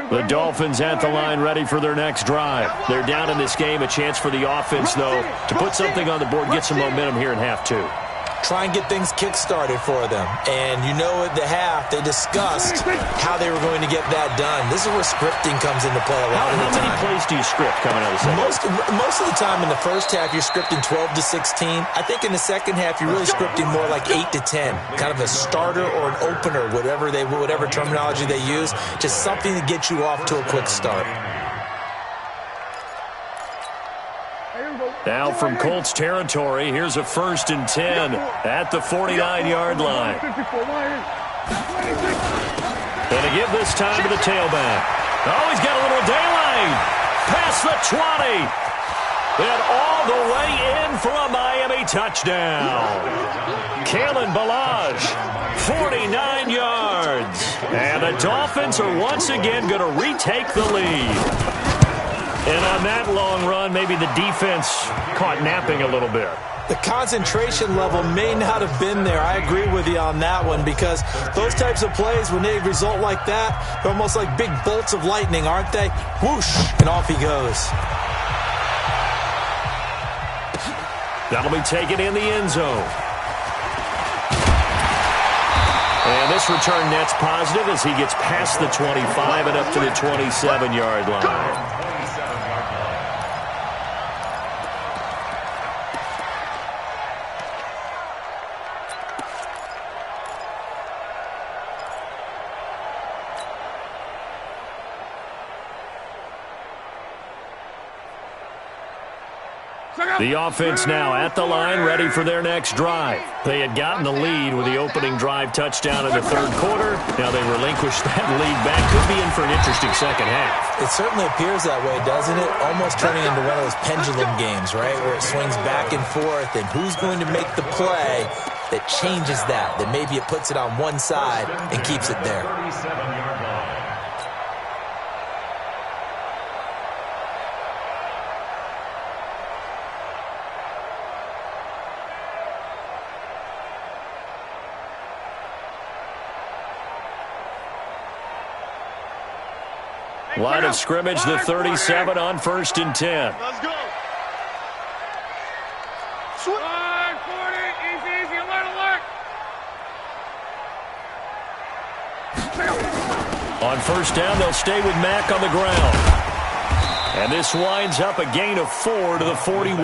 The Dolphins at the line ready for their next drive. They're down in this game. A chance for the offense, though, to put something on the board, get some momentum here in half 2. Try and get things kick-started for them. And you know at the half, they discussed how they were going to get that done. This is where scripting comes into play a lot of the time. How many plays do you script coming out of the second? Most of the time in the first half, you're scripting 12 to 16. I think in the second half, you're really scripting more like 8 to 10. Kind of a starter or an opener, whatever terminology they use. Just something to get you off to a quick start. Now from Colts territory, here's a 1st and 10 at the 49-yard line. And to give this time to the tailback. Oh, he's got a little daylight. Past the 20. And all the way in for a Miami touchdown. Kalen Ballage, 49 yards. And the Dolphins are once again going to retake the lead. And on that long run, maybe the defense caught napping a little bit. The concentration level may not have been there. I agree with you on that one, because those types of plays, when they result like that, they're almost like big bolts of lightning, aren't they? Whoosh, and off he goes. That'll be taken in the end zone. And this return net's positive as he gets past the 25 and up to the 27-yard line. The offense now at the line, ready for their next drive. They had gotten the lead with the opening drive touchdown in the third quarter. Now they relinquished that lead back. Could be in for an interesting second half. It certainly appears that way, doesn't it? Almost turning into one of those pendulum games, right, where it swings back and forth, and who's going to make the play that changes that maybe it puts it on one side and keeps it there. Line of scrimmage, the 37 on 1st and 10. Let's go. Line 40. Easy. Alert. On 1st down, they'll stay with Mack on the ground. And this winds up a gain of 4 to the 41.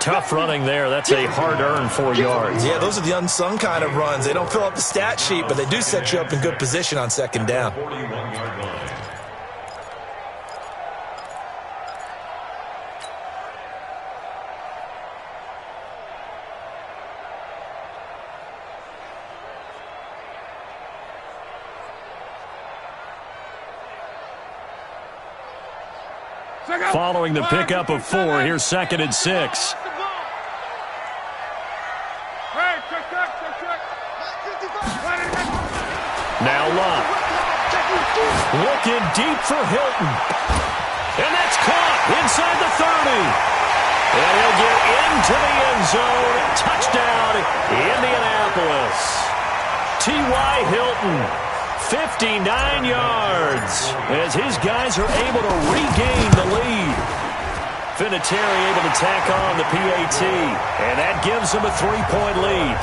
Tough running there. That's a hard-earned 4 yards. Yeah, those are the unsung kind of runs. They don't fill up the stat sheet, but they do set you up in good position on 2nd down. 41-yard line. Following the pickup of 4, here's 2nd and 6. Now Lott. Looking deep for Hilton. And that's caught inside the 30. And he'll get into the end zone. Touchdown, Indianapolis. T.Y. Hilton. 59 yards as his guys are able to regain the lead. Vinatieri able to tack on the PAT, and that gives him a 3-point lead.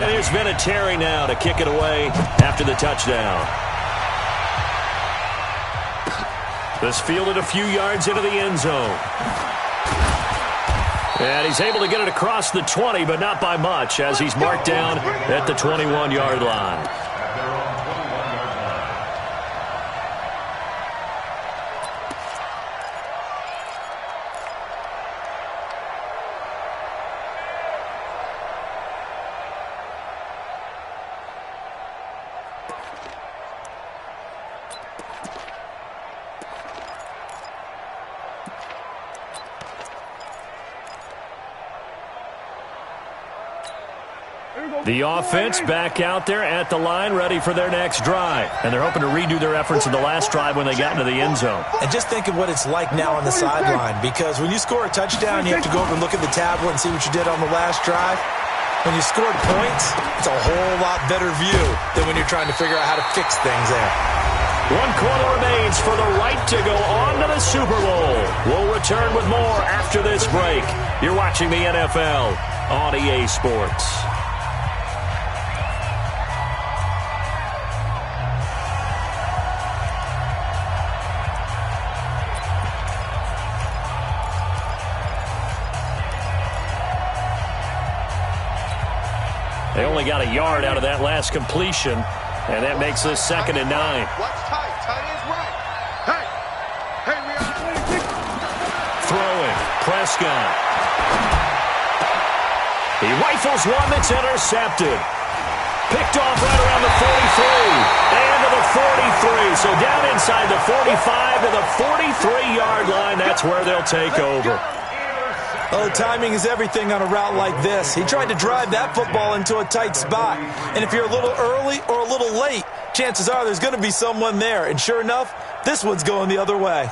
And here's Vinatieri now to kick it away after the touchdown. This fielded a few yards into the end zone. And he's able to get it across the 20, but not by much, as he's marked down at the 21-yard line. The offense back out there at the line, ready for their next drive. And they're hoping to redo their efforts in the last drive when they got into the end zone. And just think of what it's like now on the sideline, because when you score a touchdown, you have to go over and look at the tablet and see what you did on the last drive. When you scored points, it's a whole lot better view than when you're trying to figure out how to fix things there. 1 quarter remains for the right to go on to the Super Bowl. We'll return with more after this break. You're watching the NFL on EA Sports. They only got a yard out of that last completion, and that makes this 2nd and 9. Watch tight. Tight ends right. Hey, we are. Throwing. Prescott. He rifles one that's intercepted. Picked off right around the 43. And to the 43. So down inside the 45 to the 43-yard line. That's where they'll take over. Oh, timing is everything on a route like this. He tried to drive that football into a tight spot. And if you're a little early or a little late, chances are there's going to be someone there. And sure enough, this one's going the other way.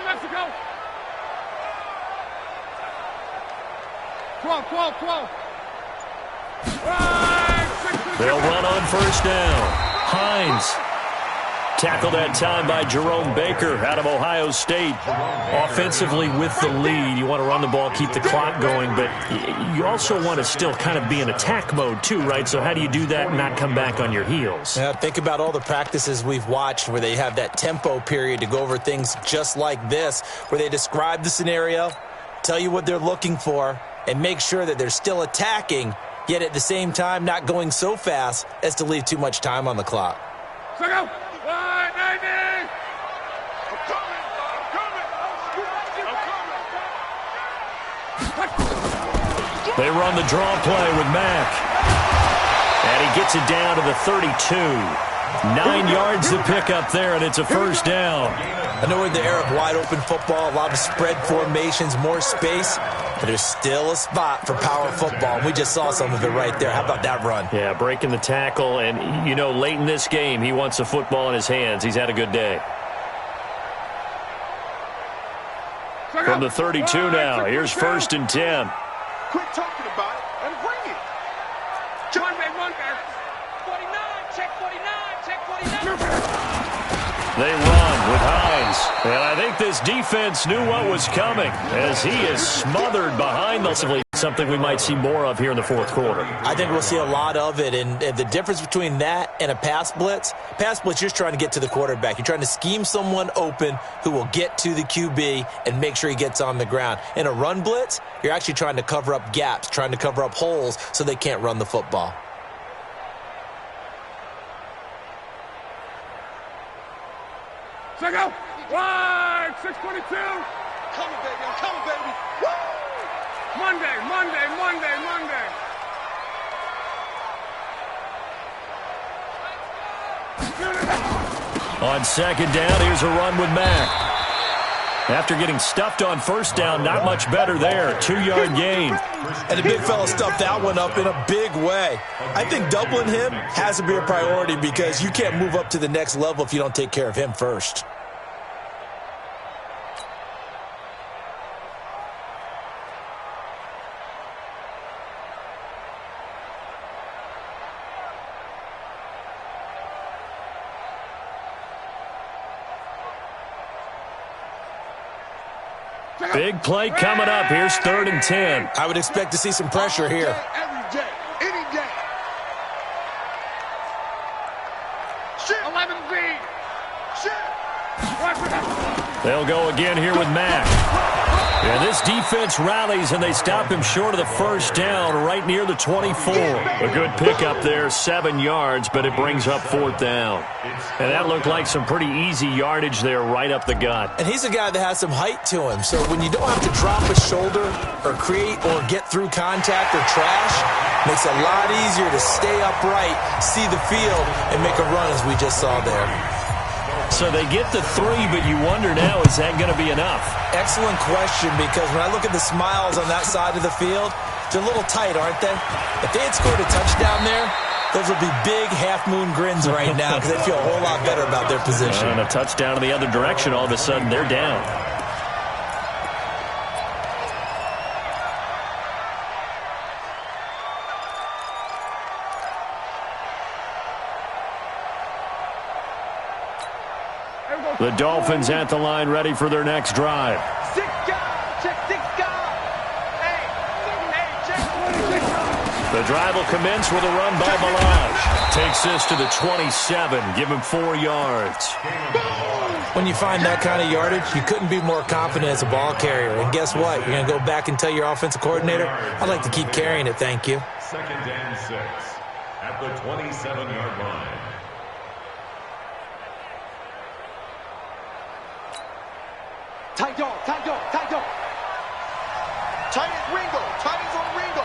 Mexico. 12. They'll run on 1st down. Hines. Tackled that time by Jerome Baker out of Ohio State. Offensively with the lead, you want to run the ball, keep the clock going, but you also want to still kind of be in attack mode too, right? So how do you do that and not come back on your heels? Yeah, think about all the practices we've watched where they have that tempo period to go over things just like this, where they describe the scenario, tell you what they're looking for, and make sure that they're still attacking, yet at the same time not going so fast as to leave too much time on the clock. They run the draw play with Mack. And he gets it down to the 32. 9 yards to pick up there, and it's a 1st down. I know we're in the era of wide-open football, a lot of spread formations, more space. But there's still a spot for power football. We just saw some of it right there. How about that run? Yeah, breaking the tackle. And, you know, late in this game, he wants the football in his hands. He's had a good day. From the 32 now, here's 1st and 10. Quit talking about it and bring it. Monday. 49, check 49, check 49. They run with Hines. And I think this defense knew what was coming as he is smothered behind the something we might see more of here in the 4th quarter. I think we'll see a lot of it. And the difference between that and a pass blitz, you're just trying to get to the quarterback. You're trying to scheme someone open who will get to the QB and make sure he gets on the ground. In a run blitz, you're actually trying to cover up gaps, trying to cover up holes so they can't run the football. Check out. Wide. 622. Coming, baby. I'm coming, baby. Woo! Monday. On 2nd down, here's a run with Mack. After getting stuffed on 1st down, not much better there. 2-yard gain. And the big fella stuffed that one up in a big way. I think doubling him has to be a priority because you can't move up to the next level if you don't take care of him first. Big play coming up. Here's 3rd and 10. I would expect to see some pressure here. Every day, any day. 11B. They'll go again here with Mack. And this defense rallies, and they stop him short of the 1st down right near the 24. A good pickup there, 7 yards, but it brings up 4th down. And that looked like some pretty easy yardage there right up the gut. And he's a guy that has some height to him, so when you don't have to drop a shoulder or create or get through contact or trash, makes it a lot easier to stay upright, see the field, and make a run as we just saw there. So they get the 3, but you wonder now, is that going to be enough? Excellent question, because when I look at the smiles on that side of the field, they're a little tight, aren't they? If they had scored a touchdown there, those would be big half-moon grins right now because they feel a whole lot better about their position. And a touchdown in the other direction, all of a sudden they're down. The Dolphins at the line ready for their next drive. 6 guys, check 6 guys. Hey, check 26. The drive will commence with a run by Balaj. Takes this to the 27, give him 4 yards. When you find that kind of yardage, you couldn't be more confident as a ball carrier. And guess what? You're going to go back and tell your offensive coordinator, I'd like to keep carrying it, thank you. 2nd and 6 at the 27-yard line. Tight dog. Tight end Ringo. Tight ends on Ringo.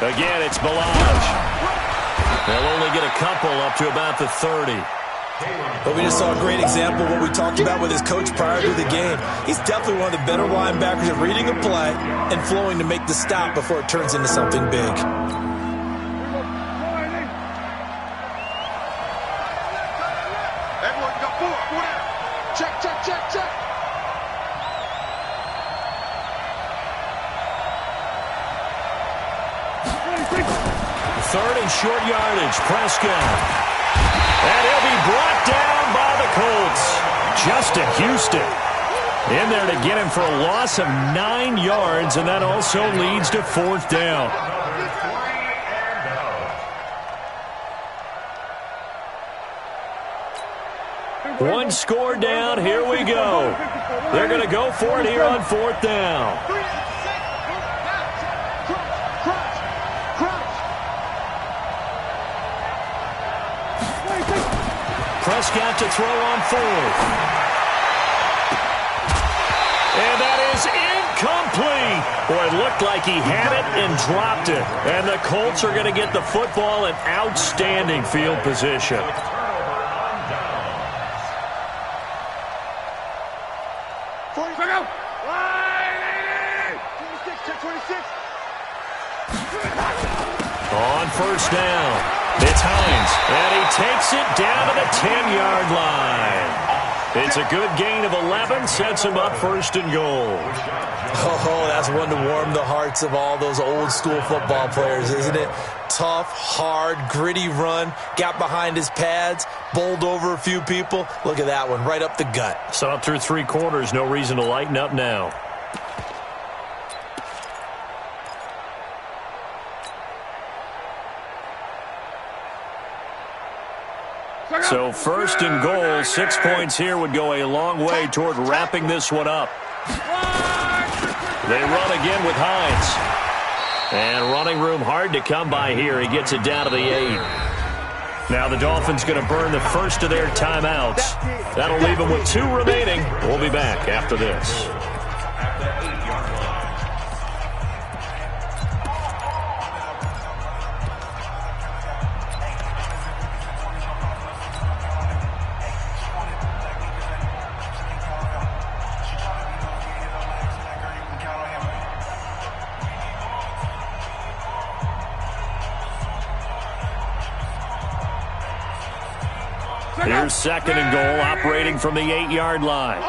Again, it's Balaj. They'll only get a couple up to about the 30. But we just saw a great example of what we talked about with his coach prior to the game. He's definitely one of the better linebackers at reading a play and flowing to make the stop before it turns into something big. Everyone got 4. Check. 3rd and short yardage, Prescott. And he'll be brought down by the Colts. Justin Houston in there to get him for a loss of 9 yards, and that also leads to 4th down. One score down, here we go. They're going to go for it here on 4th down. Prescott to throw on 4th. And that is incomplete. Boy, it looked like he had it and dropped it. And the Colts are going to get the football in outstanding field position. On first down, it's Hines, and he takes it down to the 10-yard line. It's a good gain of 11, sets him up first and goal. Oh, that's one to warm the hearts of all those old-school football players, isn't it? Tough, hard, gritty run, got behind his pads, bowled over a few people. Look at that one, right up the gut. Saw it through 3 quarters, no reason to lighten up now. So first and goal, 6 points here would go a long way toward wrapping this one up. They run again with Hines. And running room hard to come by here. He gets it down to the 8. Now the Dolphins going to burn the first of their timeouts. That'll leave them with 2 remaining. We'll be back after this. Here's second and goal, operating from the 8-yard line.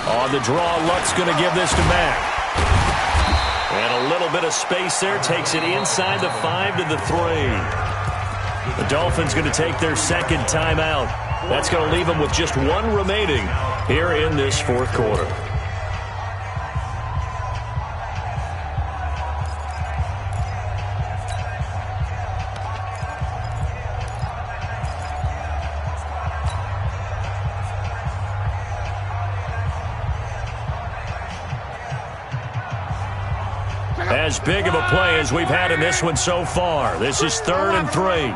On the draw, Luck's going to give this to Mack. And a little bit of space there, takes it inside the 5 to the 3. The Dolphins going to take their second timeout. That's going to leave them with just 1 remaining here in this 4th quarter. As big of a play as we've had in this one so far. This is 3rd and 3.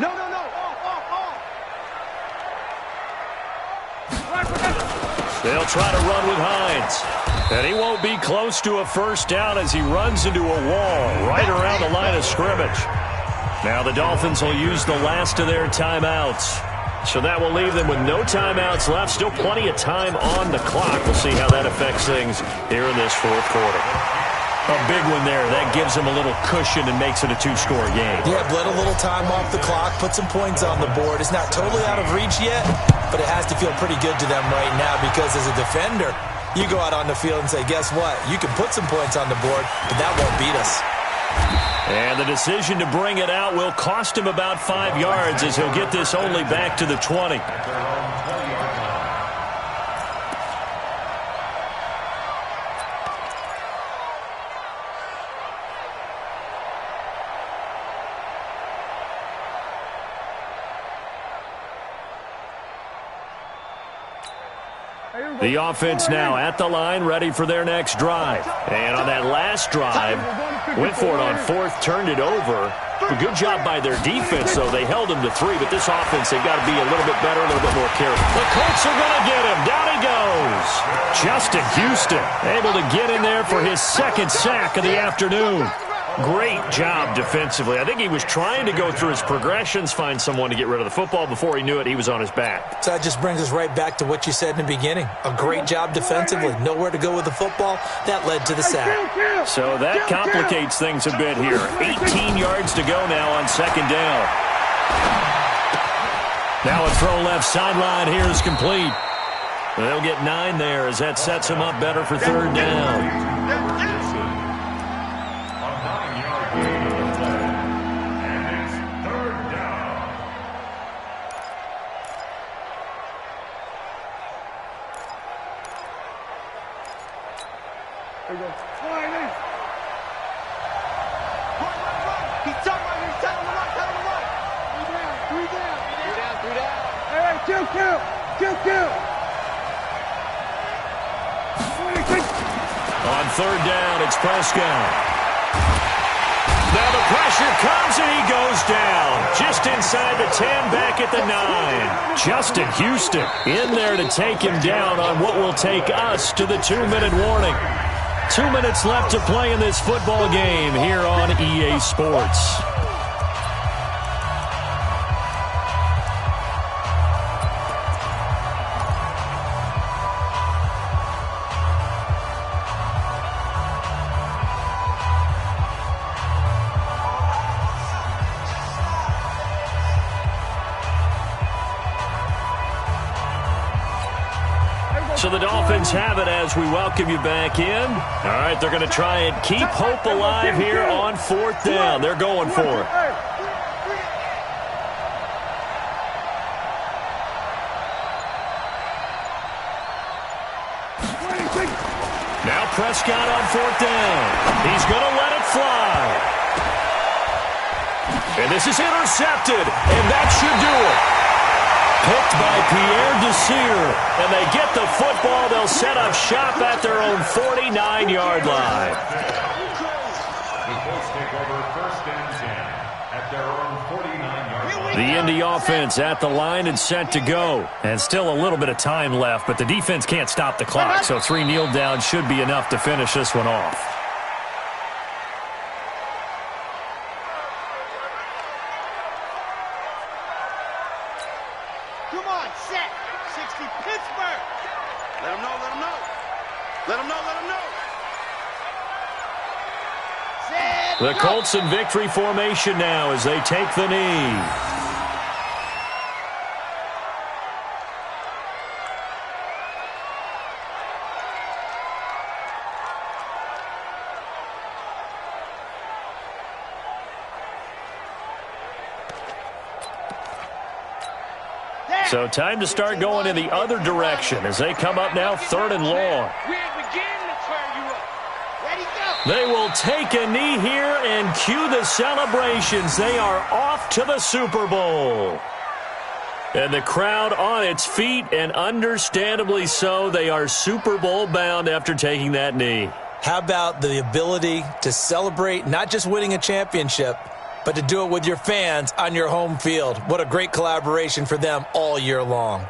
No. They'll try to run with Hines. And he won't be close to a first down as he runs into a wall right around the line of scrimmage. Now the Dolphins will use the last of their timeouts. So that will leave them with no timeouts left. Still plenty of time on the clock. We'll see how that affects things here in this 4th quarter. A big one there. That gives them a little cushion and makes it a 2-score game. Yeah, bled a little time off the clock, put some points on the board. It's not totally out of reach yet, but it has to feel pretty good to them right now because as a defender, you go out on the field and say, guess what? You can put some points on the board, but that won't beat us. And the decision to bring it out will cost him about 5 yards as he'll get this only back to the 20. The offense now at the line, ready for their next drive. And on that last drive, went for it on 4th, turned it over. A good job by their defense, though. They held him to 3, but this offense, they've got to be a little bit better, a little bit more careful. The Colts are going to get him. Down he goes. Justin Houston able to get in there for his 2nd sack of the afternoon. Great job defensively. I think he was trying to go through his progressions, find someone to get rid of the football. Before he knew it, he was on his back. So that just brings us right back to what you said in the beginning. A great job defensively. Nowhere to go with the football. That led to the sack. So that complicates things a bit here. 18 yards to go now on 2nd down. Now a throw left sideline here is complete. They'll get 9 there as that sets them up better for 3rd down. On 3rd down, it's Prescott. Now the pressure comes and he goes down. Just inside the 10, back at the 9. Justin Houston in there to take him down on what will take us to the 2-minute warning. 2 minutes left to play in this football game here on EA Sports. So the Dolphins have it as we welcome you back in. All right, they're going to try and keep hope alive here on 4th down. They're going for it. Now Prescott on 4th down. He's going to let it fly. And this is intercepted, and that should do it. Picked by Pierre Desir, and they get the football. They'll set up shop at their own 49-yard line. The Colts take over 1st and 10 at their own 49-yard line. The Indy offense at the line and set to go. And still a little bit of time left, but the defense can't stop the clock, so 3 kneel downs should be enough to finish this one off. Come on, set. 60 Pittsburgh. Let him know, let him know. Let him know, let him know. Set. The Colts in victory formation now as they take the knee. So time to start going in the other direction as they come up now 3rd and long. We're beginning to turn you up. Ready, go. They will take a knee here and cue the celebrations. They are off to the Super Bowl. And the crowd on its feet, and understandably so. They are Super Bowl bound after taking that knee. How about the ability to celebrate not just winning a championship, but to do it with your fans on your home field? What a great collaboration for them all year long.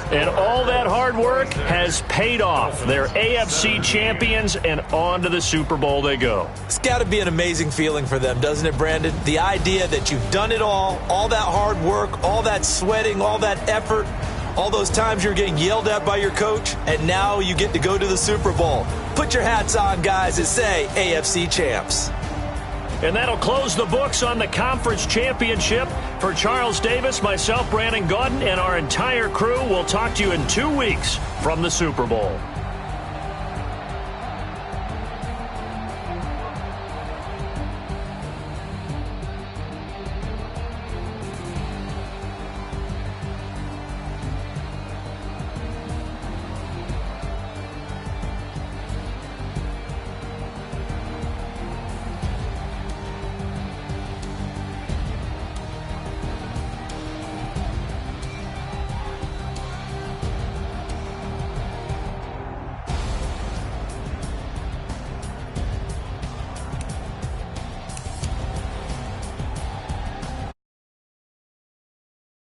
And all that hard work has paid off. They're AFC champions, and on to the Super Bowl they go. It's got to be an amazing feeling for them, doesn't it, Brandon? The idea that you've done it all that hard work, all that sweating, all that effort, all those times you're getting yelled at by your coach, and now you get to go to the Super Bowl. Put your hats on, guys, and say AFC champs. And that'll close the books on the conference championship. For Charles Davis, myself, Brandon Gaudin, and our entire crew, we'll talk to you in 2 weeks from the Super Bowl.